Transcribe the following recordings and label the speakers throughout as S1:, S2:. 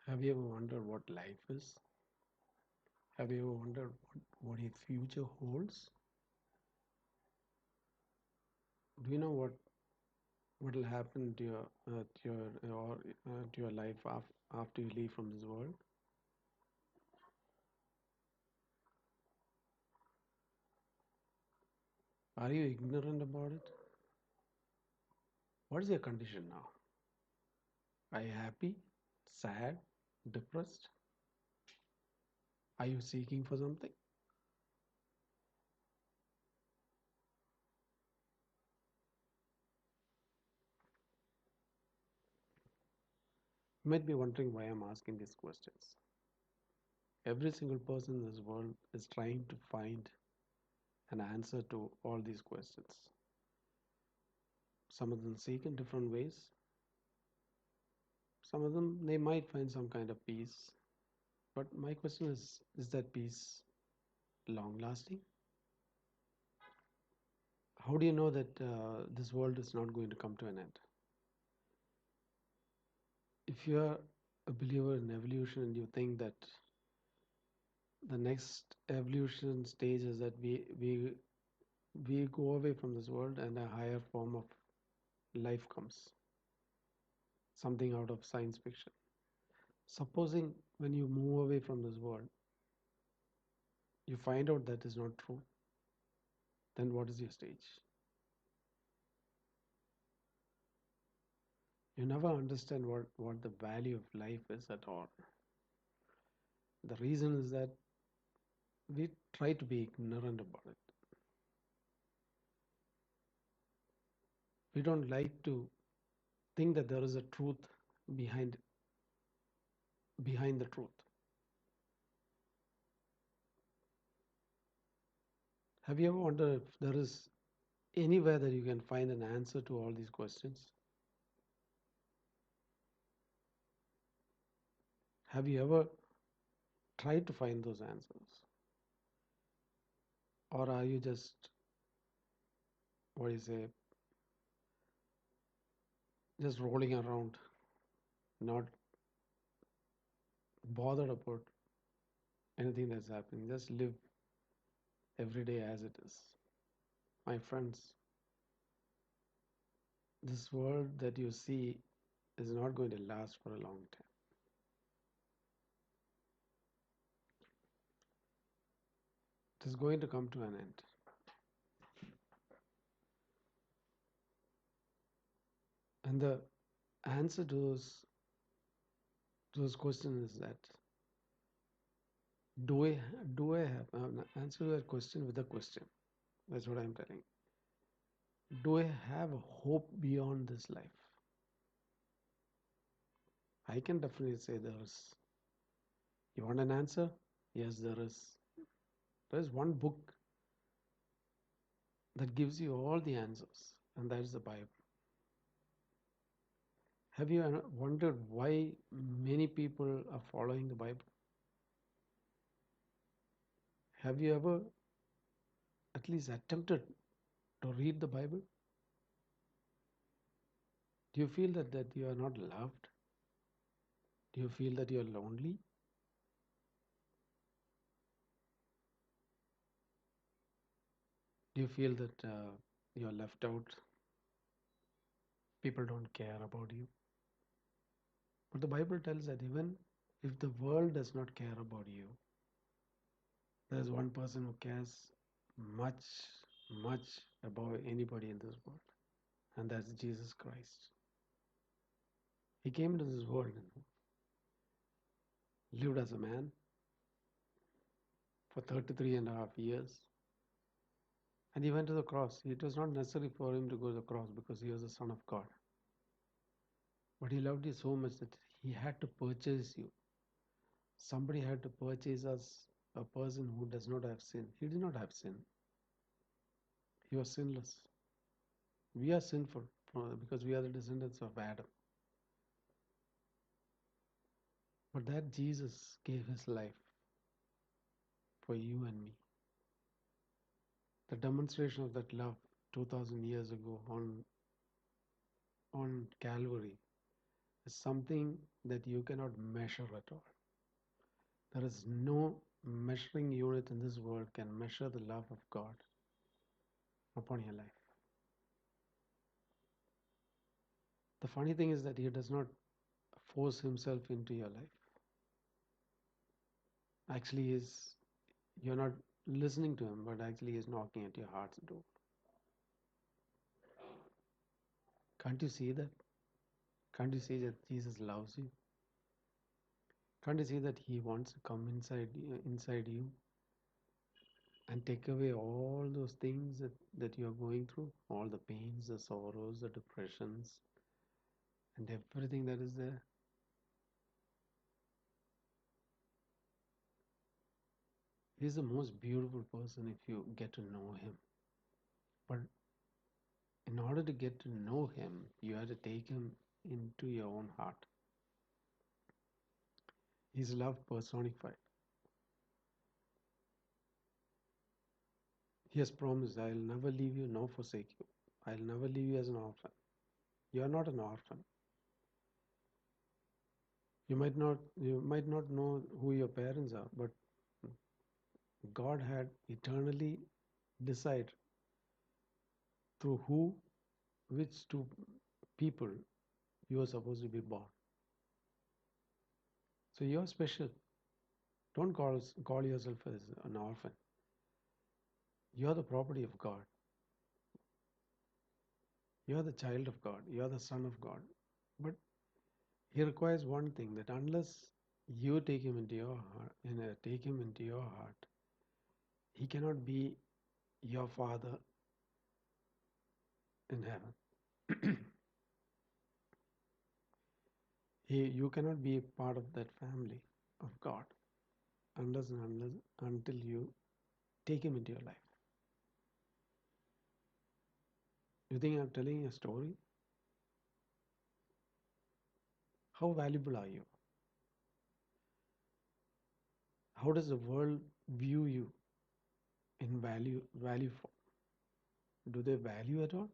S1: Have you ever wondered what life is? Have you ever wondered what your future holds? Do you know what will happen to your life after you leave from this world? Are you ignorant about it? What is your condition now? Are you happy, sad, depressed? Are you seeking for something? You might be wondering why I'm asking these questions. Every single person in this world is trying to find an answer to all these questions. Some of them seek in different ways. Some of them, they might find some kind of peace. But my question is that peace long lasting? How do you know that this world is not going to come to an end? If you are a believer in evolution and you think that the next evolution stage is that we go away from this world and a higher form of life comes, something out of science fiction. Supposing when you move away from this world, you find out that is not true, then what is your stage? You never understand what the value of life is at all. The reason is that we try to be ignorant about it. We don't like to think that there is a truth behind behind the truth. Have you ever wondered if there is anywhere that you can find an answer to all these questions? Have you ever tried to find those answers? Or are you just, what do you say, just rolling around, not bothered about anything that's happening? Just live every day as it is. My friends, this world that you see is not going to last for a long time. It is going to come to an end. And the answer to those questions is that do I have answer that question with a question? That's what I'm telling. Do I have a hope beyond this life? I can definitely say there is. You want an answer? Yes, there is. There is one book that gives you all the answers, and that is the Bible. Have you wondered why many people are following the Bible? Have you ever at least attempted to read the Bible? Do you feel that you are not loved? Do you feel that you are lonely? Do you feel that you are left out? People don't care about you. But the Bible tells that even if the world does not care about you, there's one person who cares much, much above anybody in this world, and that's Jesus Christ. He came into this world and lived as a man for 33 and a half years, and he went to the cross. It was not necessary for him to go to the cross because he was the Son of God. But he loved you so much that he had to purchase you. Somebody had to purchase us, a person who does not have sin. He did not have sin. He was sinless. We are sinful because we are the descendants of Adam. But that Jesus gave his life for you and me. The demonstration of that love 2000 years ago on Calvary is something that you cannot measure at all. There is no measuring unit in this world can measure the love of God upon your life. The funny thing is that He does not force Himself into your life. Actually, you're not listening to Him, but actually He's knocking at your heart's door. Can't you see that? Can't you see that Jesus loves you? Can't you see that He wants to come inside you and take away all those things that you're going through, all the pains, the sorrows, the depressions, and everything that is there? He's the most beautiful person if you get to know Him. But in order to get to know Him, you have to take Him into your own heart. He's love personified. He has promised, I'll never leave you nor forsake you. I'll never leave you as an orphan. You are not an orphan. You might not know who your parents are, but God had eternally decided through which two people you are supposed to be born. So you're special. Don't call yourself as an orphan. You're the property of God. You're the child of God. You're the son of God. But He requires one thing, that unless you take Him into your heart, take Him into your heart, He cannot be your Father in heaven. You cannot be a part of that family of God until you take Him into your life. You think I'm telling a story? How valuable are you? How does the world view you in value for? Do they value at all?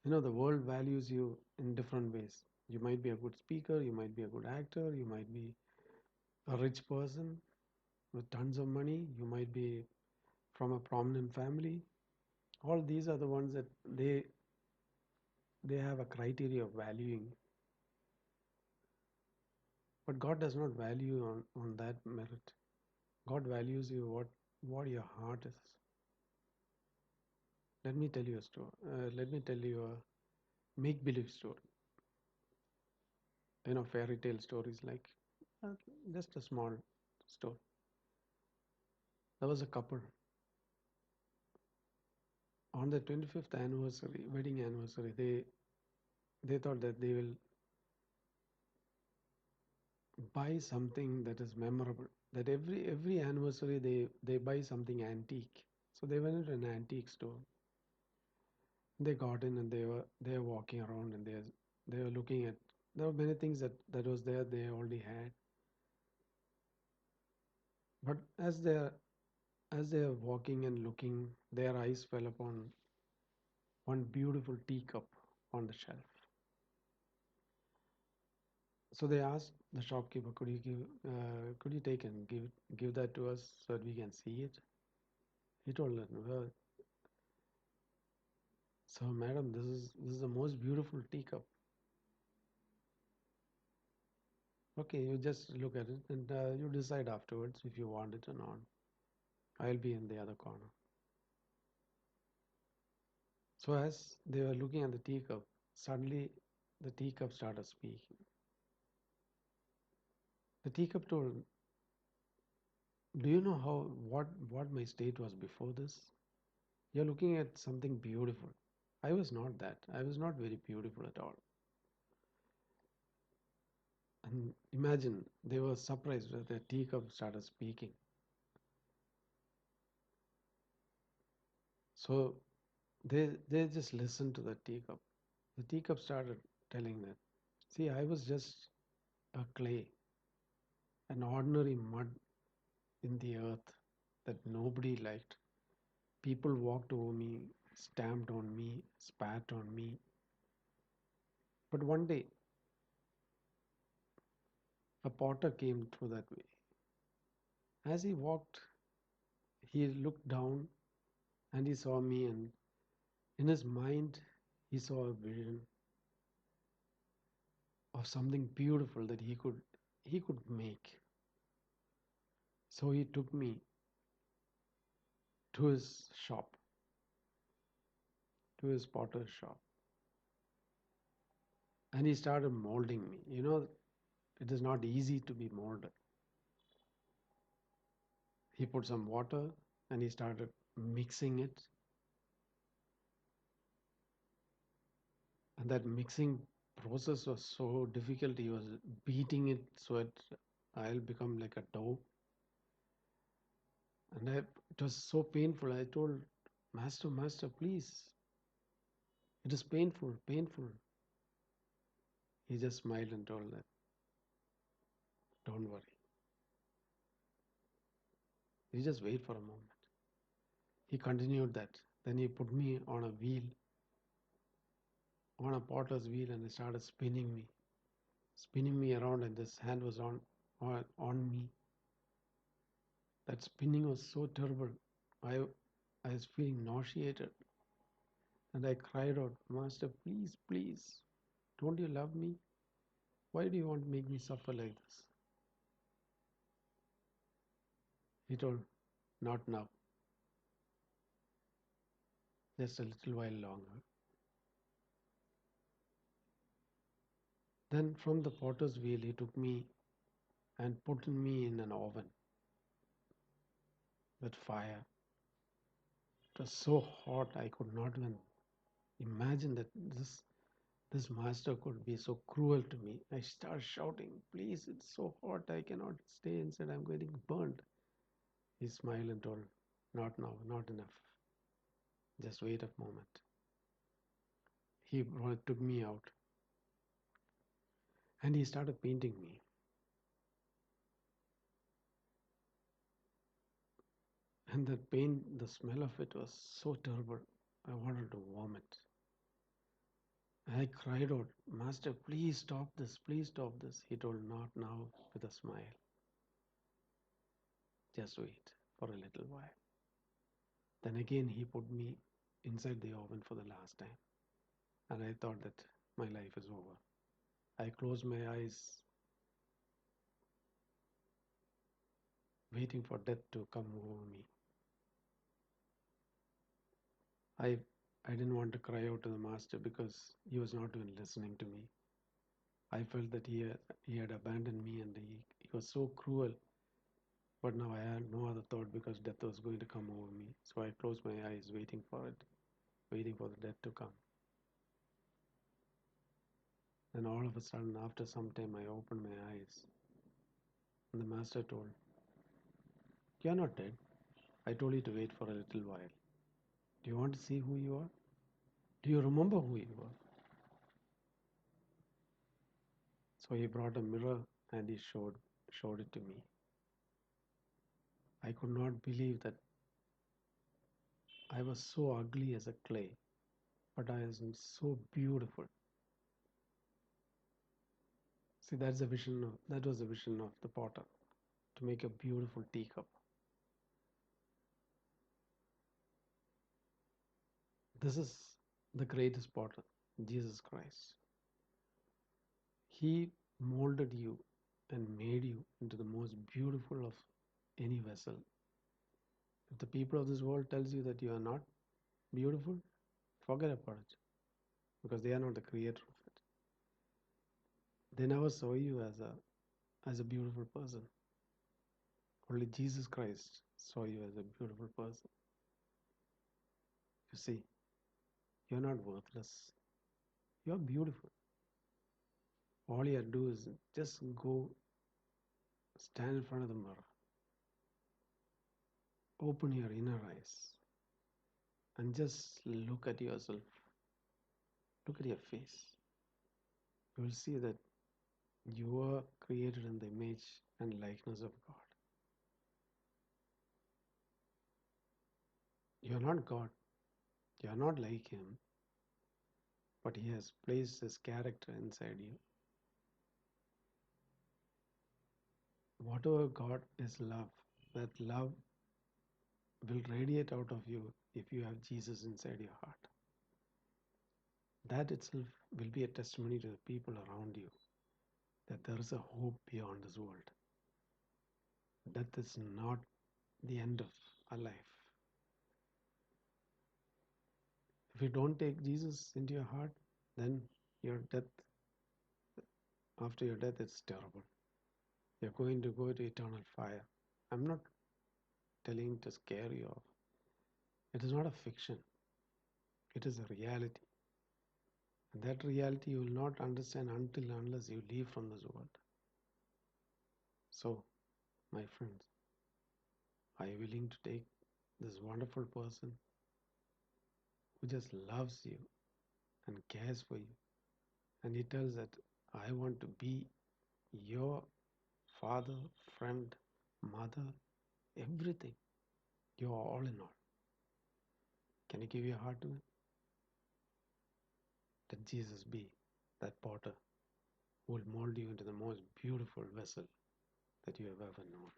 S1: The world values you in different ways. You might be a good speaker, you might be a good actor, you might be a rich person with tons of money, you might be from a prominent family. All these are the ones that they have a criteria of valuing. But God does not value on that merit. God values you what your heart is. Let me tell you a story. Let me tell you a make-believe story. Fairy tale stories, like uh, just a small story. There was a couple on the 25th anniversary, wedding anniversary. They thought that they will buy something that is memorable. That every anniversary they buy something antique. So they went into an antique store. They got in and they were walking around, and they were looking at. There were many things that was there they already had. But as they're walking and looking, their eyes fell upon one beautiful teacup on the shelf. So they asked the shopkeeper, could you take and give that to us so that we can see it? He told them, well, so madam, this is the most beautiful teacup. Okay, you just look at it and you decide afterwards if you want it or not. I'll be in the other corner. So as they were looking at the teacup, suddenly the teacup started speaking. The teacup told, do you know what my state was before this? You're looking at something beautiful. I was not that. I was not very beautiful at all. And imagine they were surprised that the teacup started speaking. So they just listened to the teacup. The teacup started telling that, see, I was just a clay, an ordinary mud in the earth that nobody liked. People walked over me, stamped on me, spat on me. But one day, a potter came through that way. As he walked, he looked down and he saw me, and in his mind, he saw a vision of something beautiful that he could make. So he took me to his shop, to his potter's shop, and he started molding me. It is not easy to be molded. He put some water and he started mixing it, and that mixing process was so difficult. He was beating it so I'll become like a dough, and it was so painful. I told Master, Master, please, it is painful, painful. He just smiled and told that, don't worry. You just wait for a moment. He continued that. Then he put me on a wheel, on a potter's wheel, and he started spinning me around, and this hand was on me. That spinning was so terrible. I I was feeling nauseated, and I cried out, Master, please, please, don't you love me? Why do you want to make me suffer like this? He told, not now, just a little while longer. Then from the potter's wheel, he took me and put me in an oven with fire. It was so hot I could not even imagine that this master could be so cruel to me. I started shouting, please, it's so hot, I cannot stay inside, I'm getting burned. He smiled and told, not now, not enough. Just wait a moment. Took me out and he started painting me. And that paint, the smell of it was so terrible. I wanted to vomit. I cried out, Master, please stop this, please stop this. He told, not now, with a smile. Just wait for a little while. Then again, he put me inside the oven for the last time. And I thought that my life is over. I closed my eyes, waiting for death to come over me. I, I didn't want to cry out to the master because he was not even listening to me. I felt that he had abandoned me, and he was so cruel. But now I had no other thought because death was going to come over me. So I closed my eyes, waiting for it, waiting for the death to come. Then all of a sudden, after some time, I opened my eyes. And the master told, you're not dead. I told you to wait for a little while. Do you want to see who you are? Do you remember who you are? So he brought a mirror and he showed it to me. I could not believe that I was so ugly as a clay, but I was so beautiful. See, that was the vision of the potter, to make a beautiful teacup. This is the greatest potter, Jesus Christ. He molded you and made you into the most beautiful of any vessel. If the people of this world tells you that you are not beautiful, forget about it, because they are not the creator of it. They never saw you as a beautiful person. Only Jesus Christ saw you as a beautiful person. You see, you're not worthless. You're beautiful. All you have to do is just go stand in front of the mirror, open your inner eyes, and just look at yourself. Look at your face. You will see that you are created in the image and likeness of God. You are not God. You're not like him, but he has placed his character inside you. Whatever God is love, that love will radiate out of you if you have Jesus inside your heart. That itself will be a testimony to the people around you that there is a hope beyond this world. Death is not the end of our life. If you don't take Jesus into your heart, then your death, after your death, it's terrible. You're going to go to eternal fire. I'm not telling to scare you off. It is not a fiction, it is a reality. And that reality you will not understand until unless you leave from this world. So, my friends, are you willing to take this wonderful person who just loves you and cares for you? And he tells that I want to be your father, friend, mother, everything. You're all in all. Can you give your heart to him? Let Jesus be that potter who will mold you into the most beautiful vessel that you have ever known.